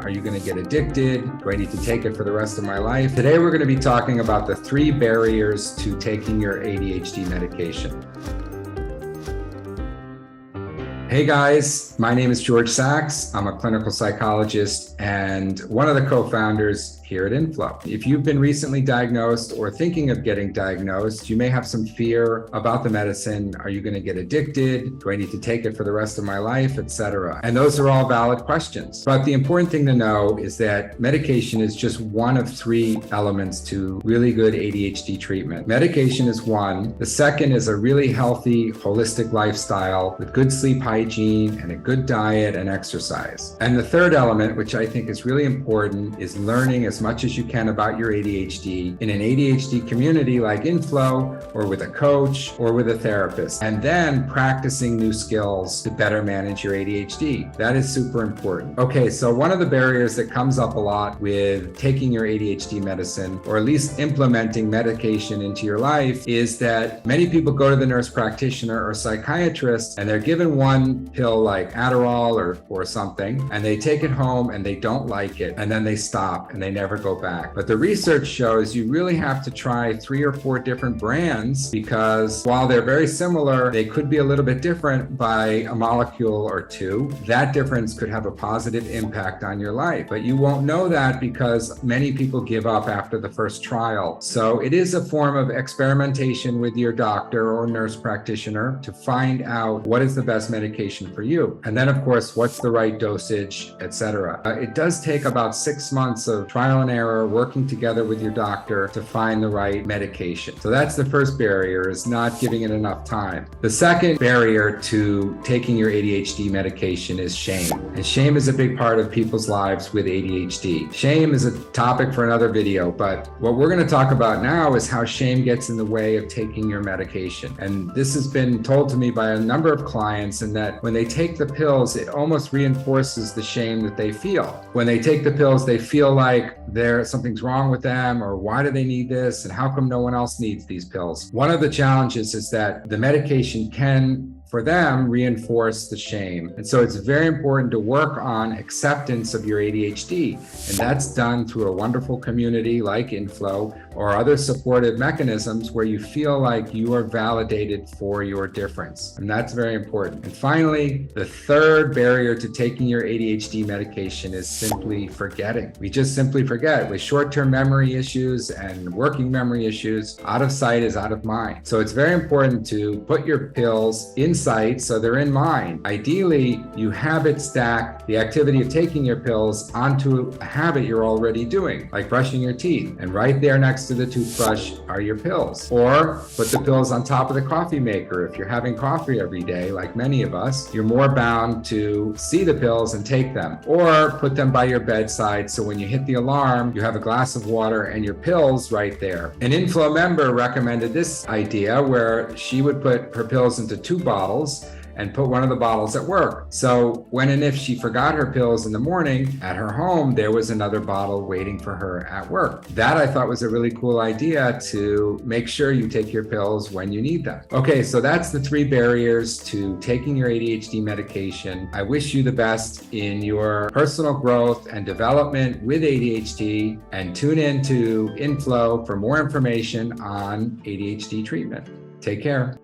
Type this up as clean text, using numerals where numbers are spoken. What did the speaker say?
Are you going to get addicted? Do I need to take it for the rest of my life? Today, we're going to be talking about the 3 barriers to taking your ADHD medication. Hey guys, my name is George Sachs. I'm a clinical psychologist and one of the co-founders here at Inflow. If you've been recently diagnosed or thinking of getting diagnosed, you may have some fear about the medicine. Are you going to get addicted? Do I need to take it for the rest of my life, etc.? And those are all valid questions. But the important thing to know is that medication is just one of 3 elements to really good ADHD treatment. Medication is one. The second is a really healthy, holistic lifestyle with good sleep hygiene and a good diet and exercise. And the third element, which I think is really important, is learning as much as you can about your ADHD in an ADHD community like Inflow, or with a coach, or with a therapist, and then practicing new skills to better manage your ADHD. That is super important. Okay, so one of the barriers that comes up a lot with taking your ADHD medicine, or at least implementing medication into your life, is that many people go to the nurse practitioner or psychiatrist and they're given one pill like Adderall or something, and they take it home and they don't like it, and then they stop and they never go back. But the research shows you really have to try 3 or 4 different brands, because while they're very similar, they could be a little bit different by a molecule or 2. That difference could have a positive impact on your life, but you won't know that because many people give up after the first trial. So it is a form of experimentation with your doctor or nurse practitioner to find out what is the best medication for you. And then of course, what's the right dosage, etc. It does take about 6 months of trial and error, working together with your doctor to find the right medication. So that's the first barrier, is not giving it enough time. The second barrier to taking your ADHD medication is shame. And shame is a big part of people's lives with ADHD. Shame is a topic for another video, but what we're going to talk about now is how shame gets in the way of taking your medication. And this has been told to me by a number of clients, and that when they take the pills, it almost reinforces the shame that they feel. When they take the pills, they feel like something's wrong with them, or why do they need this, and how come no one else needs these pills? One of the challenges is that the medication can, for them, reinforce the shame. And so it's very important to work on acceptance of your ADHD. And that's done through a wonderful community like Inflow, or other supportive mechanisms where you feel like you are validated for your difference. And that's very important. And finally, the third barrier to taking your ADHD medication is simply forgetting. We just simply forget. With short-term memory issues and working memory issues, out of sight is out of mind. So it's very important to put your pills in sight so they're in mind. Ideally, you habit stack the activity of taking your pills onto a habit you're already doing, like brushing your teeth. And right there next to the toothbrush are your pills. Or put the pills on top of the coffee maker. If you're having coffee every day, like many of us, you're more bound to see the pills and take them. Or put them by your bedside, so when you hit the alarm, you have a glass of water and your pills right there. An Inflow member recommended this idea where she would put her pills into 2 bottles and put one of the bottles at work. So when and if she forgot her pills in the morning, at her home, there was another bottle waiting for her at work. That I thought was a really cool idea, to make sure you take your pills when you need them. Okay, so that's the 3 barriers to taking your ADHD medication. I wish you the best in your personal growth and development with ADHD, and tune in to Inflow for more information on ADHD treatment. Take care.